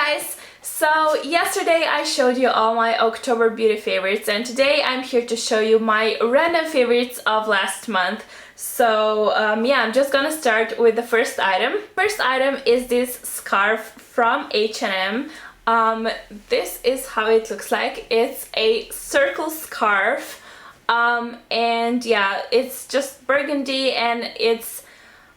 guys! So yesterday I showed you all my October beauty favorites, and today I'm here to show you my random favorites of last month. So yeah, I'm just gonna start with the first item. First item is this scarf from H&M. This is how it looks like. It's a circle scarf, and yeah, it's just burgundy, and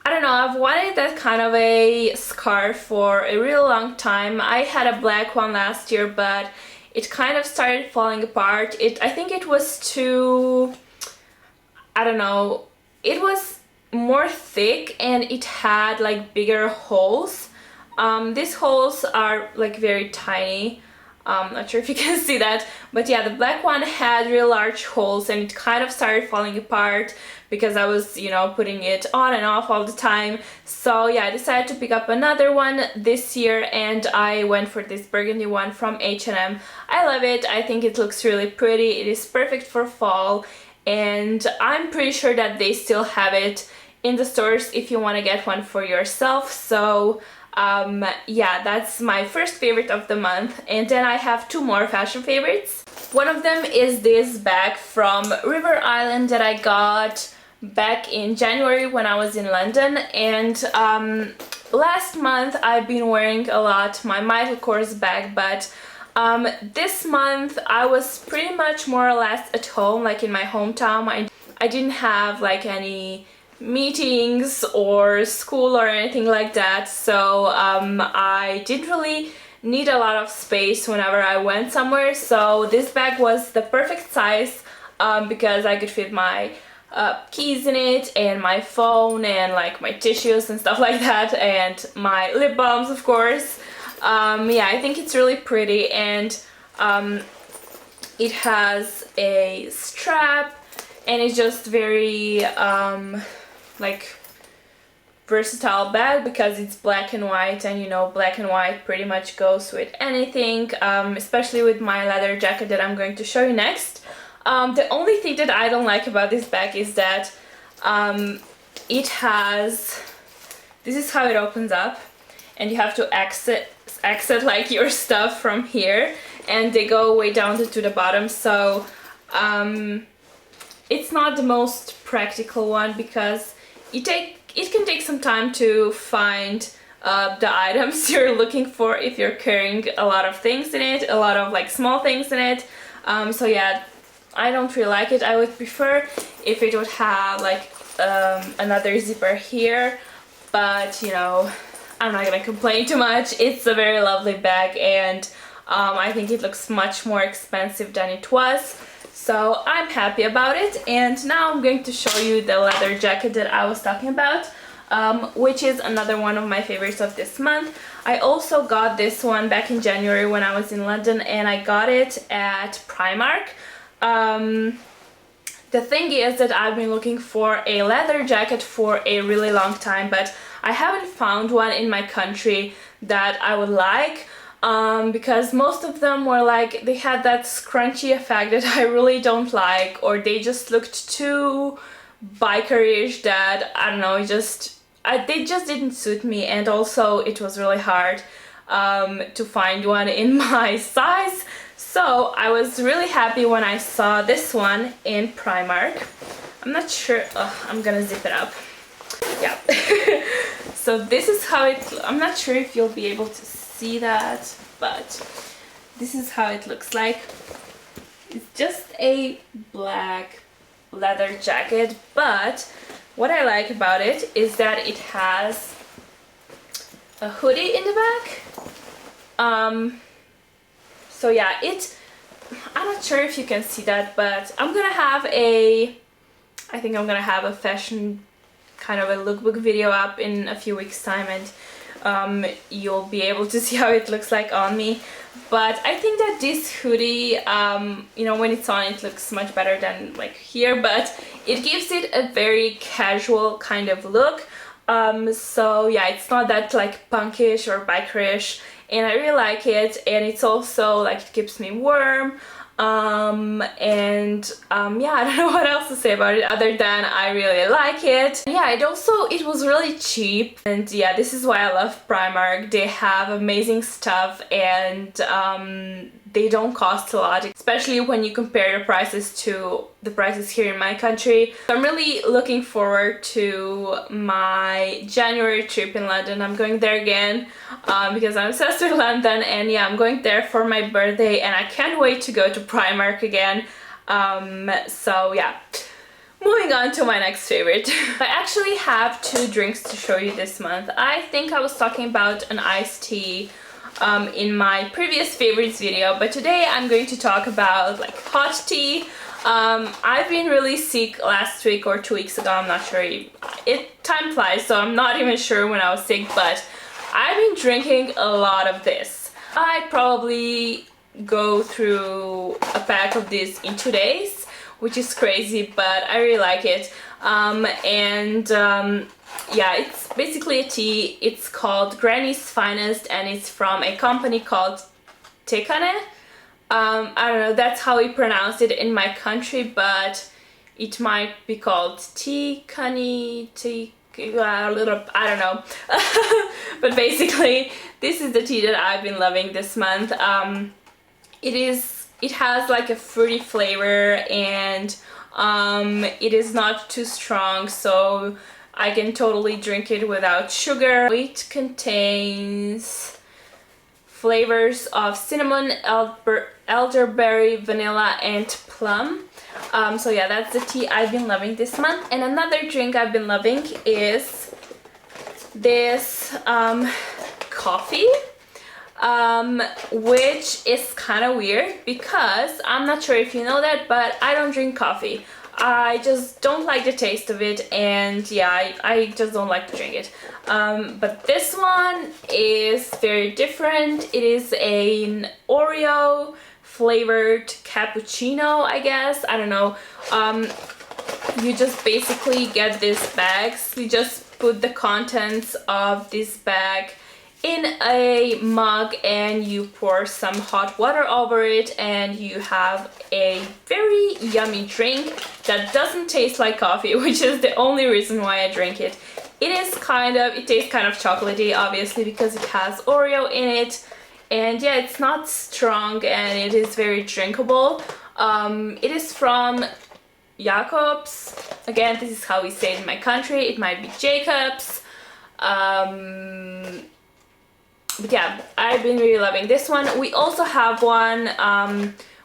I don't know, I've wanted that kind of a scarf for a real long time. I had a black one last year, but it kind of started falling apart. I think it was too, I don't know, it was more thick and it had like bigger holes. These holes are like very tiny. Not sure if you can see that, but yeah, the black one had real large holes and it kind of started falling apart because I was, you know, putting it on and off all the time. So yeah, I decided to pick up another one this year, and I went for this burgundy one from H&M. I love it. I think it looks really pretty. It is perfect for fall, and I'm pretty sure that they still have it in the stores if you want to get one for yourself. So yeah, that's my first favorite of the month. And then I have two more fashion favorites. One of them is this bag from River Island that I got back in January when I was in London, and last month I've been wearing a lot my Michael Kors bag, but this month I was pretty much more or less at home, like in my hometown. I didn't have like any meetings or school or anything like that, so I didn't really need a lot of space whenever I went somewhere. So this bag was the perfect size because I could fit my keys in it, and my phone, and like my tissues and stuff like that, and my lip balms, of course. Yeah, I think it's really pretty, and it has a strap, and it's just very like versatile bag because it's black and white, and you know, black and white pretty much goes with anything, especially with my leather jacket that I'm going to show you next. The only thing that I don't like about this bag is that it has, this is how it opens up, and you have to exit like your stuff from here, and they go way down to the bottom. So it's not the most practical one because it can take some time to find the items you're looking for if you're carrying a lot of things in it, a lot of like small things in it. So yeah, I don't really like it. I would prefer if it would have like another zipper here, but you know, I'm not gonna complain too much. It's a very lovely bag, and I think it looks much more expensive than it was, so I'm happy about it. And now I'm going to show you the leather jacket that I was talking about, which is another one of my favorites of this month. I also got this one back in January when I was in London, and I got it at Primark. The thing is that I've been looking for a leather jacket for a really long time, but I haven't found one in my country that I would like, because most of them were like, they had that scrunchy effect that I really don't like, or they just looked too bikerish that, I don't know, they just didn't suit me, and also it was really hard to find one in my size. So I was really happy when I saw this one in Primark. I'm not sure, I'm gonna zip it up. Yeah. So this is how I'm not sure if you'll be able to see that, but this is how it looks like. It's just a black leather jacket, but what I like about it is that it has a hoodie in the back. So yeah, I'm not sure if you can see that, but I think I'm gonna have a fashion kind of a lookbook video up in a few weeks time, and you'll be able to see how it looks like on me. But I think that this hoodie, you know, when it's on, it looks much better than like here, but it gives it a very casual kind of look. So yeah, it's not that like punkish or bikerish, and I really like it. And it's also like, it keeps me warm. Yeah, I don't know what else to say about it other than I really like it. Yeah, it was really cheap, and yeah, this is why I love Primark. They have amazing stuff, and they don't cost a lot, especially when you compare the prices to the prices here in my country. So I'm really looking forward to my January trip in London. I'm going there again because I'm obsessed with London, and yeah, I'm going there for my birthday, and I can't wait to go to Primark again. So yeah. Moving on to my next favorite. I actually have two drinks to show you this month. I think I was talking about an iced tea in my previous favorites video, but today I'm going to talk about like hot tea. I've been really sick last week or 2 weeks ago, I'm not sure. Time flies, so I'm not even sure when I was sick, but I've been drinking a lot of this. I probably go through a pack of this in 2 days, which is crazy, but I really like it. Yeah, it's basically a tea. It's called Granny's Finest, and it's from a company called Tekane. I don't know, that's how we pronounce it in my country, but it might be called Tekane, a little, I don't know. But basically, this is the tea that I've been loving this month. It has like a fruity flavor, and it is not too strong, so I can totally drink it without sugar. It contains flavors of cinnamon, elderberry, vanilla, and plum. So yeah, that's the tea I've been loving this month. And another drink I've been loving is this coffee, which is kind of weird because I'm not sure if you know that, but I don't drink coffee. I just don't like the taste of it, and yeah, I just don't like to drink it. But this one is very different. It is an Oreo flavored cappuccino, I guess. I don't know. You just basically get these bags. You just put the contents of this bag in a mug, and you pour some hot water over it, and you have a very yummy drink that doesn't taste like coffee, which is the only reason why I drink it. It tastes kind of chocolatey, obviously, because it has Oreo in it, and yeah, it's not strong, and it is very drinkable. It is from Jacobs. Again, this is how we say it in my country. It might be Jacobs. But yeah, I've been really loving this one. We also have one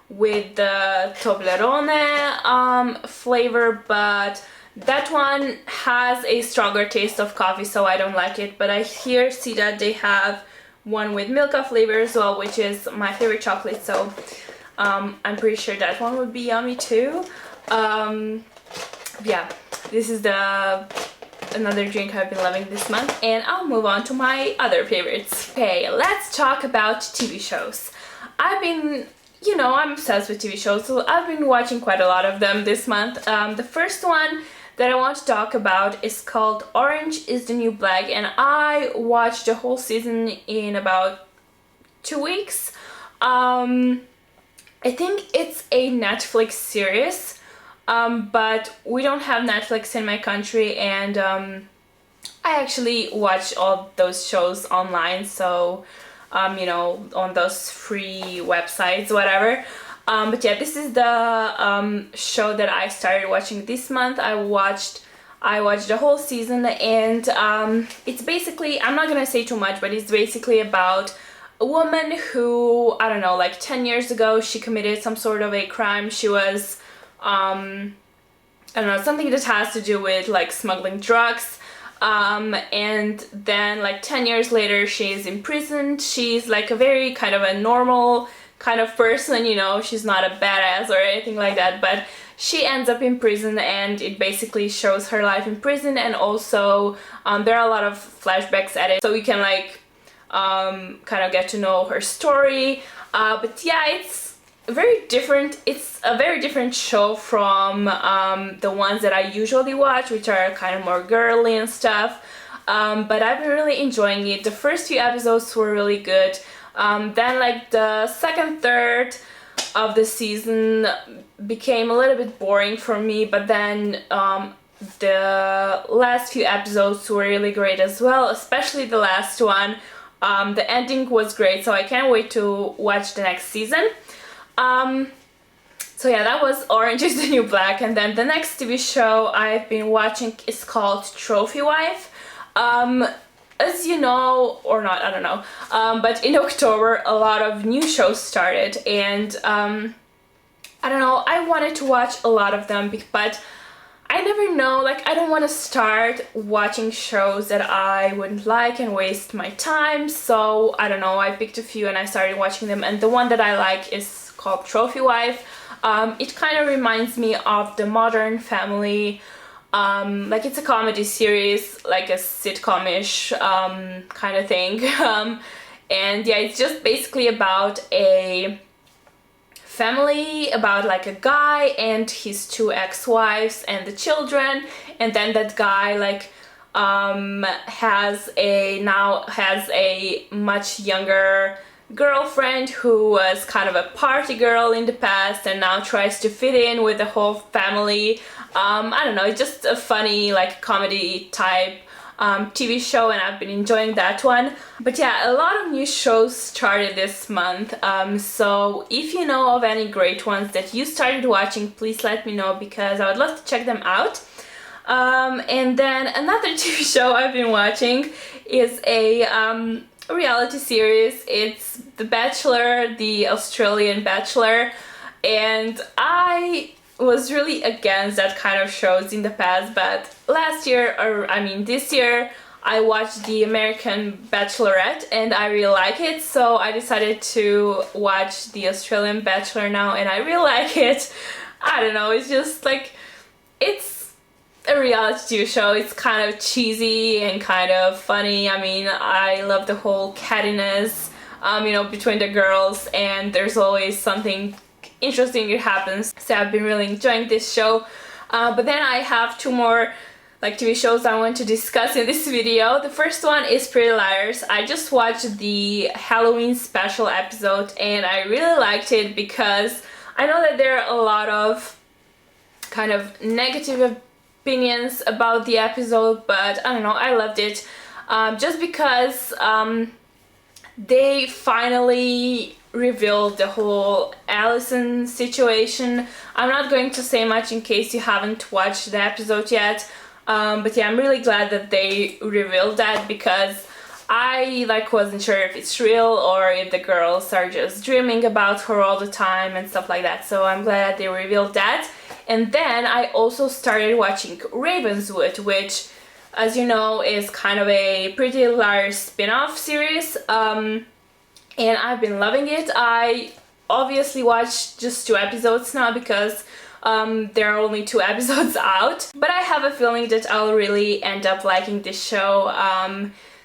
with the Toblerone flavor, but that one has a stronger taste of coffee, so I don't like it. But I see that they have one with Milka flavor as well, which is my favorite chocolate, so I'm pretty sure that one would be yummy too. Yeah, this is another drink I've been loving this month, and I'll move on to my other favorites. Okay, let's talk about TV shows. I'm obsessed with TV shows, so I've been watching quite a lot of them this month. The first one that I want to talk about is called Orange is the New Black, and I watched the whole season in about 2 weeks. I think it's a Netflix series. But we don't have Netflix in my country, and I actually watch all those shows online, so on those free websites, whatever. But yeah, this is the show that I started watching this month. I watched the whole season, and it's basically, I'm not gonna say too much, but it's basically about a woman who, I don't know, like 10 years ago, she committed some sort of a crime. She was I don't know, something that has to do with like smuggling drugs, and then like 10 years later she's imprisoned. She's like a very kind of a normal kind of person, she's not a badass or anything like that, but she ends up in prison, and it basically shows her life in prison, and also there are a lot of flashbacks at it, so we can like kind of get to know her story. But yeah, it's a very different show from the ones that I usually watch, which are kind of more girly and stuff. But I've been really enjoying it. The first few episodes were really good. Then like the second, third, of the season became a little bit boring for me, but then the last few episodes were really great as well, especially the last one. The ending was great, so I can't wait to watch the next season. So yeah, that was Orange is the New Black, and then the next TV show I've been watching is called Trophy Wife. As you know, or not, I don't know, but in October a lot of new shows started, and I don't know, I wanted to watch a lot of them, but I never know, like, I don't want to start watching shows that I wouldn't like and waste my time, so I don't know, I picked a few and I started watching them, and the one that I like is called Trophy Wife. It kind of reminds me of the Modern Family. Like, it's a comedy series, like a sitcom-ish kind of thing. And yeah, it's just basically about a family, about like a guy and his two ex-wives and the children, and then that guy like has a much younger girlfriend who was kind of a party girl in the past and now tries to fit in with the whole family. I don't know, it's just a funny like comedy type TV show, and I've been enjoying that one. But yeah, a lot of new shows started this month, so if you know of any great ones that you started watching, please let me know, because I would love to check them out. And then another TV show I've been watching is a reality series. It's The Bachelor, the Australian Bachelor, and I was really against that kind of shows in the past, but last year, or I mean this year, I watched the American Bachelorette and I really like it, so I decided to watch the Australian Bachelor now, and I really like it. I don't know, it's just like, it's a reality TV show. It's kind of cheesy and kind of funny. I mean, I love the whole cattiness, you know, between the girls, and there's always something interesting that happens. So I've been really enjoying this show. But then I have two more like TV shows I want to discuss in this video. The first one is Pretty Liars. I just watched the Halloween special episode and I really liked it, because I know that there are a lot of kind of negative opinions about the episode, but I don't know, I loved it. Just because they finally revealed the whole Allison situation. I'm not going to say much in case you haven't watched the episode yet, but yeah, I'm really glad that they revealed that, because I like wasn't sure if it's real or if the girls are just dreaming about her all the time and stuff like that, so I'm glad that they revealed that. And then I also started watching Ravenswood, which, as you know, is kind of a Pretty Liars spin-off series, and I've been loving it. I obviously watched just 2 episodes now, because there are only 2 episodes out, but I have a feeling that I'll really end up liking this show.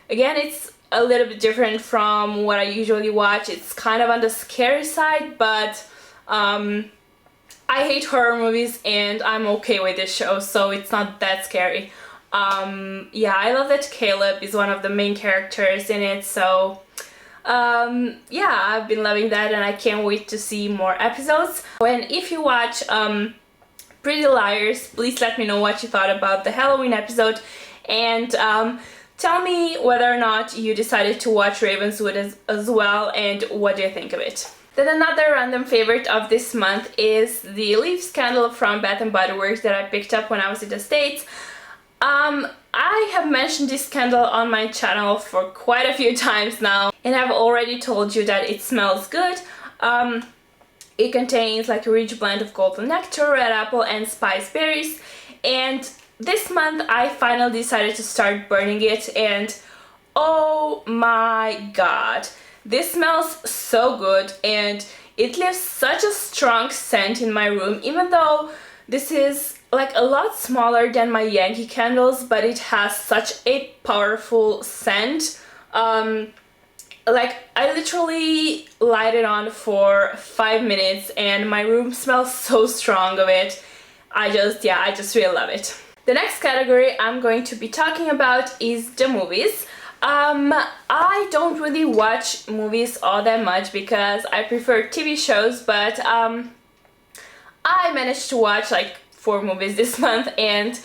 Again, it's a little bit different from what I usually watch. It's kind of on the scary side, but I hate horror movies and I'm okay with this show, so it's not that scary. Yeah, I love that Caleb is one of the main characters in it, so yeah, I've been loving that and I can't wait to see more episodes. And if you watch Pretty Liars, please let me know what you thought about the Halloween episode, and tell me whether or not you decided to watch Ravenswood as well, and what do you think of it. Then another random favorite of this month is the leaf scandal from Bath & Body Works that I picked up when I was in the States. I have mentioned this candle on my channel for quite a few times now, and I've already told you that it smells good. It contains like a rich blend of golden nectar, red apple and spice berries, and this month I finally decided to start burning it, and oh my god, this smells so good and it leaves such a strong scent in my room, even though this is like a lot smaller than my Yankee candles, but it has such a powerful scent. Like, I literally light it on for 5 minutes and my room smells so strong of it. I just really love it. The next category I'm going to be talking about is the movies. I don't really watch movies all that much because I prefer TV shows, but I managed to watch like 4 movies this month, and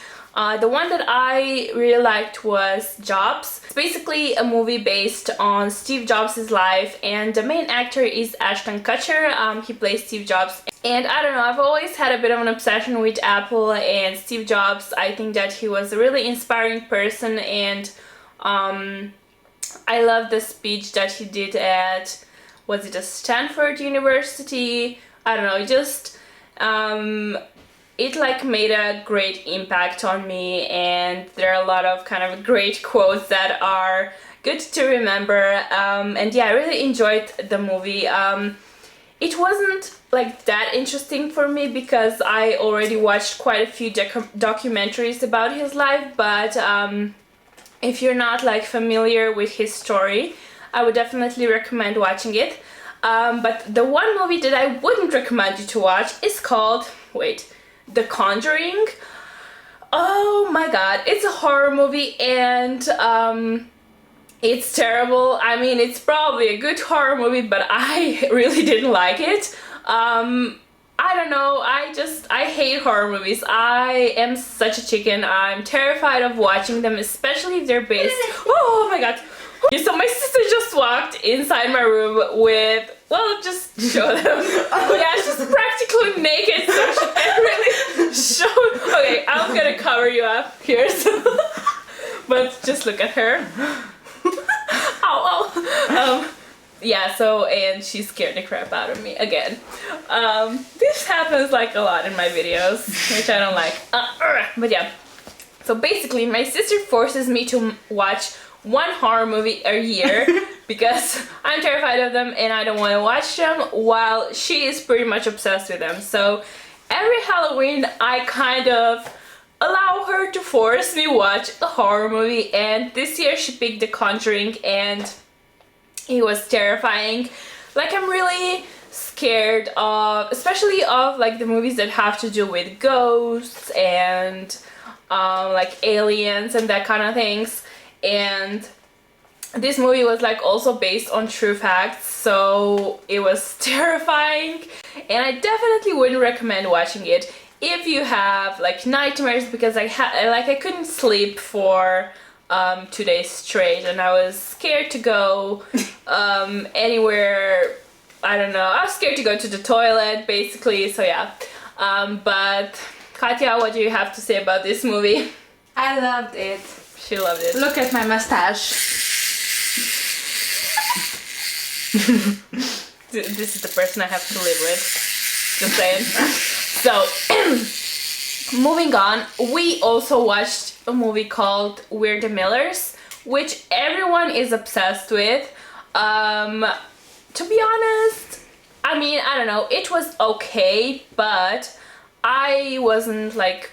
the one that I really liked was Jobs. It's basically a movie based on Steve Jobs' life, and the main actor is Ashton Kutcher. He plays Steve Jobs. And I don't know, I've always had a bit of an obsession with Apple and Steve Jobs. I think that he was a really inspiring person, and I love the speech that he did at, was it a Stanford University? I don't know, just it like made a great impact on me, and there are a lot of kind of great quotes that are good to remember, and yeah, I really enjoyed the movie. It wasn't like that interesting for me because I already watched quite a few documentaries about his life, but if you're not like familiar with his story, I would definitely recommend watching it. But the one movie that I wouldn't recommend you to watch is called, wait, The Conjuring. Oh my god, it's a horror movie, and it's terrible. I mean, it's probably a good horror movie, but I really didn't like it. I don't know, I hate horror movies. I am such a chicken. I'm terrified of watching them, especially if they're based... Oh my god. Okay, so my sister just walked inside my room with... Well, just show them. Yeah, she's practically naked, so she can't really show... Okay, I'm gonna cover you up here, so... But just look at her. Ow, ow. Yeah, so, and she scared the crap out of me again. This happens like a lot in my videos, which I don't like. But yeah, so basically my sister forces me to watch one horror movie a year because I'm terrified of them and I don't want to watch them, while she is pretty much obsessed with them. So every Halloween I kind of allow her to force me watch a horror movie, and this year she picked The Conjuring, and it was terrifying. Like, I'm really scared of, especially of like the movies that have to do with ghosts and like aliens and that kind of things. And this movie was like also based on true facts, so it was terrifying, and I definitely wouldn't recommend watching it if you have like nightmares, because I couldn't sleep for 2 days straight, and I was scared to go anywhere. I don't know, I was scared to go to the toilet basically, so yeah. But Katya, what do you have to say about this movie? I loved it. She loved it. Look at my mustache. This is the person I have to live with. Just saying. So, moving on, we also watched a movie called We're the Millers, which everyone is obsessed with. To be honest, I mean, I don't know, it was okay, but I wasn't like,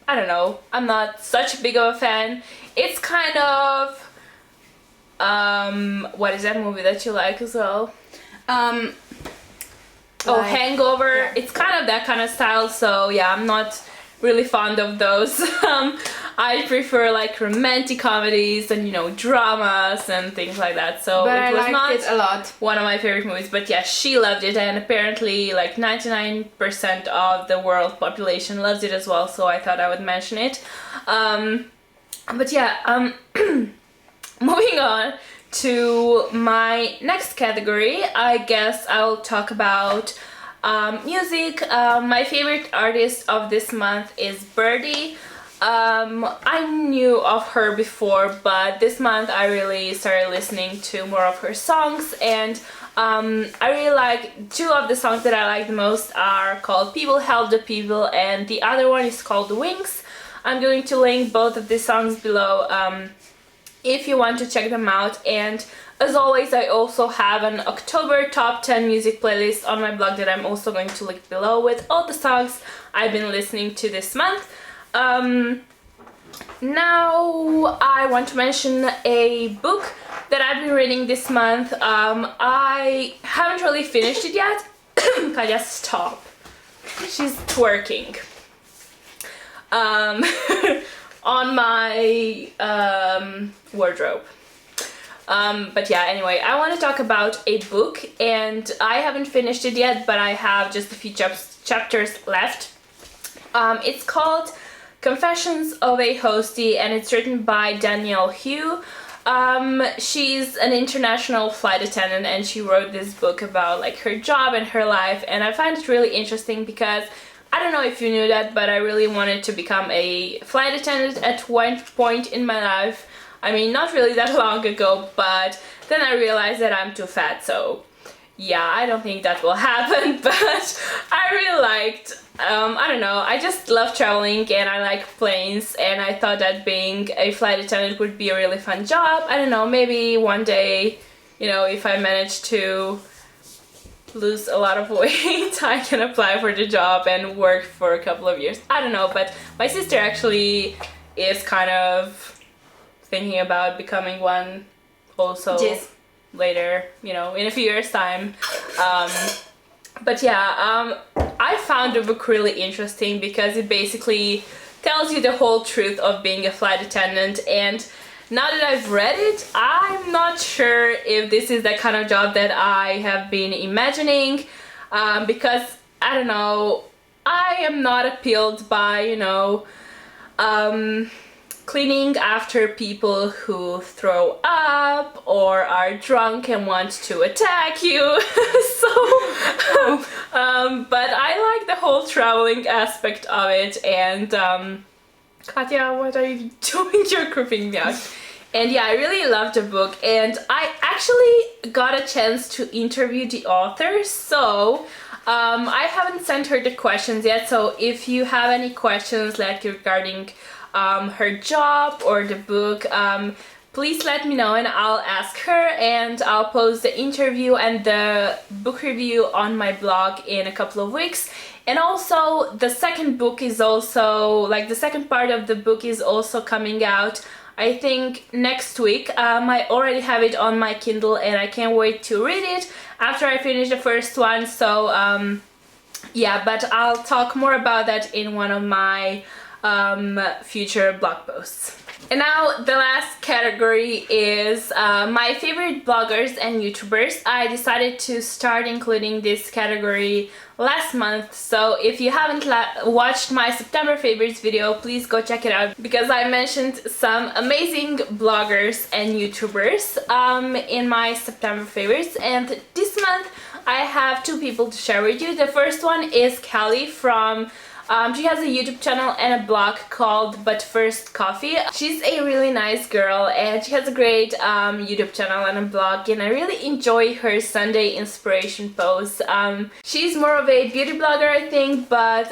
I don't know, I'm not such big of a fan. It's kind of, what is that movie that you like as well? Oh, Like, Hangover. yeah. It's kind of that kind of style, so yeah, I'm not really fond of those. I prefer like romantic comedies and, you know, dramas and things like that, so but it was I not liked it a lot. one of my favorite movies. But yeah, she loved it, and apparently like 99% of the world population loves it as well, so I thought I would mention it. But yeah, moving on to my next category, I guess I'll talk about music. My favorite artist of this month is Birdy. I knew of her before, but this month I really started listening to more of her songs, and I really like, 2 of the songs that I like the most are called People Help the People, and the other one is called Wings. I'm going to link both of these songs below if you want to check them out. And as always, I also have an October top 10 music playlist on my blog that I'm also going to link below with all the songs I've been listening to this month. Now I want to mention a book that I've been reading this month. I haven't really finished it yet. Katya, stop. She's twerking. On my wardrobe. But yeah, anyway, I want to talk about a book, and I haven't finished it yet, but I have just a few chapters left. It's called Confessions of a Hostie, and it's written by Danielle Hugh. She's an international flight attendant, and she wrote this book about like her job and her life, and I find it really interesting because I don't know if you knew that, but I really wanted to become a flight attendant at one point in my life. I mean, not really that long ago, but then I realized that I'm too fat, so yeah, I don't think that will happen. But I really liked, I don't know, I just love traveling and I like planes, and I thought that being a flight attendant would be a really fun job. I don't know, maybe one day, you know, if I manage to lose a lot of weight, I can apply for the job and work for a couple of years. I don't know, but my sister actually is kind of thinking about becoming one also. Yes. Later, you know, in a few years time. But yeah, I found the book really interesting because it basically tells you the whole truth of being a flight attendant, and now that I've read it, I'm not sure if this is the kind of job that I have been imagining, because I don't know, I am not appealed by, you know, cleaning after people who throw up or are drunk and want to attack you. So, but I like the whole traveling aspect of it, and Katya, what are you doing? You're creeping me out. And yeah, I really loved the book, and I actually got a chance to interview the author, so I haven't sent her the questions yet, so if you have any questions like regarding her job or the book, please let me know and I'll ask her, and I'll post the interview and the book review on my blog in a couple of weeks. And also the second book is also, like the second part of the book is also coming out, I think next week. I already have it on my Kindle and I can't wait to read it after I finish the first one. So yeah, but I'll talk more about that in one of my future blog posts. And now the last category is my favorite bloggers and YouTubers. I decided to start including this category last month, so if you haven't watched my September favorites video, please go check it out, because I mentioned some amazing bloggers and YouTubers in my September favorites, and this month I have two people to share with you. The first one is Callie from she has a YouTube channel and a blog called But First Coffee. She's a really nice girl and she has a great YouTube channel and a blog, and I really enjoy her Sunday inspiration posts. She's more of a beauty blogger, I think, but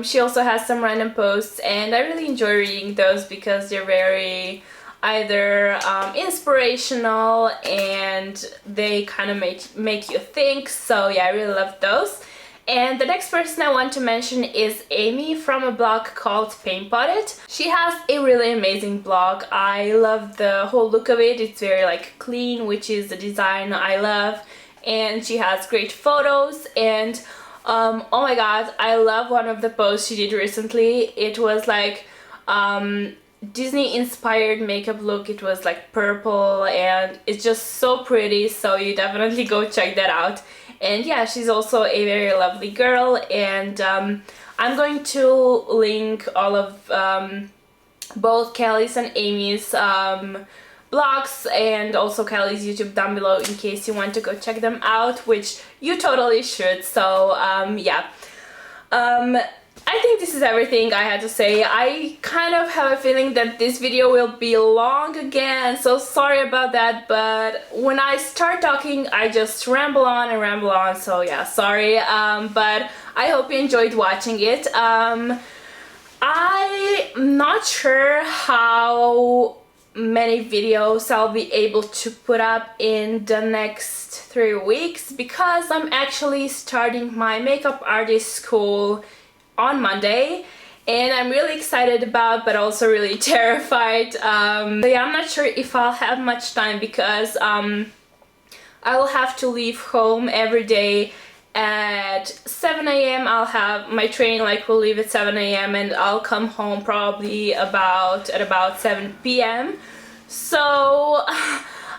she also has some random posts, and I really enjoy reading those because they're very either inspirational and they kind of make you think. So yeah, I really love those. And the next person I want to mention is Amy from a blog called Paint Potted. She has a really amazing blog. I love the whole look of it. It's very like clean, which is the design I love. And she has great photos, and oh my god, I love one of the posts she did recently. It was like Disney inspired makeup look. It was like purple and it's just so pretty, so you definitely go check that out. And yeah, she's also a very lovely girl, and I'm going to link all of both Callie's and Amy's blogs, and also Callie's YouTube down below in case you want to go check them out, which you totally should. So yeah, I think this is everything I had to say. I kind of have a feeling that this video will be long again, so sorry about that, but when I start talking I just ramble on and ramble on, so yeah, sorry, but I hope you enjoyed watching it. I'm not sure how many videos I'll be able to put up in the next 3 weeks, because I'm actually starting my makeup artist school on Monday, and I'm really excited about, but also really terrified. So yeah, I'm not sure if I'll have much time, because I will have to leave home every day at 7 a.m. I'll have my train, like will leave at 7 a.m. and I'll come home probably at about 7 p.m. So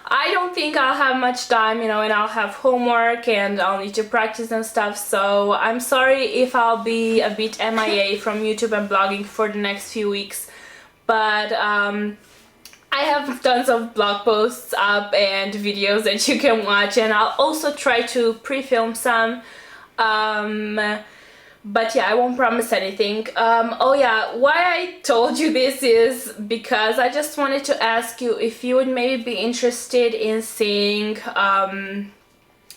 I don't think I'll have much time, you know, and I'll have homework and I'll need to practice and stuff, so I'm sorry if I'll be a bit MIA from YouTube and blogging for the next few weeks, but I have tons of blog posts up and videos that you can watch, and I'll also try to pre-film some, but yeah, I won't promise anything. Oh yeah, why I told you this is because I just wanted to ask you if you would maybe be interested in seeing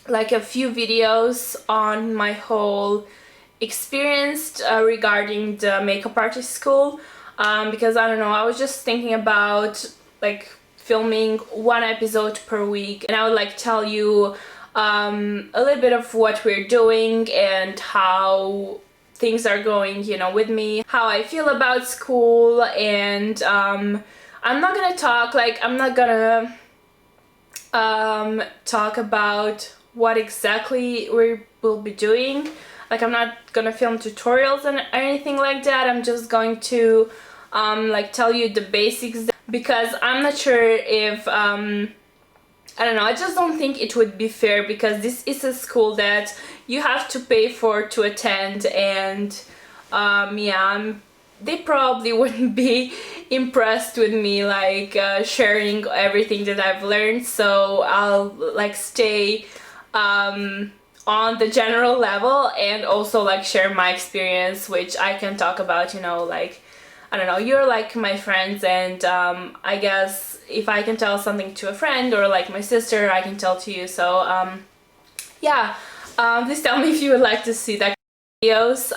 like a few videos on my whole experience regarding the makeup artist school, because I don't know, I was just thinking about like filming one episode per week, and I would like tell you a little bit of what we're doing and how things are going, you know, with me, how I feel about school, and I'm not gonna talk, like, I'm not gonna talk about what exactly we will be doing. Like, I'm not gonna film tutorials and anything like that. I'm just going to like tell you the basics, because I'm not sure if I don't know, I just don't think it would be fair, because this is a school that you have to pay for to attend, and yeah, they probably wouldn't be impressed with me like sharing everything that I've learned, so I'll like stay on the general level and also like share my experience, which I can talk about, you know, like, I don't know, you're like my friends, and I guess if I can tell something to a friend or like my sister, I can tell to you. So yeah, please tell me if you would like to see that videos,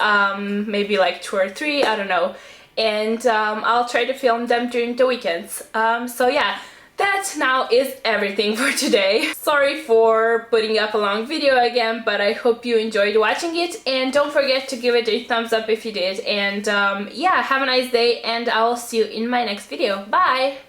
maybe like 2 or 3, I don't know, and I'll try to film them during the weekends. So yeah, that now is everything for today. Sorry for putting up a long video again, but I hope you enjoyed watching it, and don't forget to give it a thumbs up if you did, and yeah, have a nice day, and I'll see you in my next video. Bye!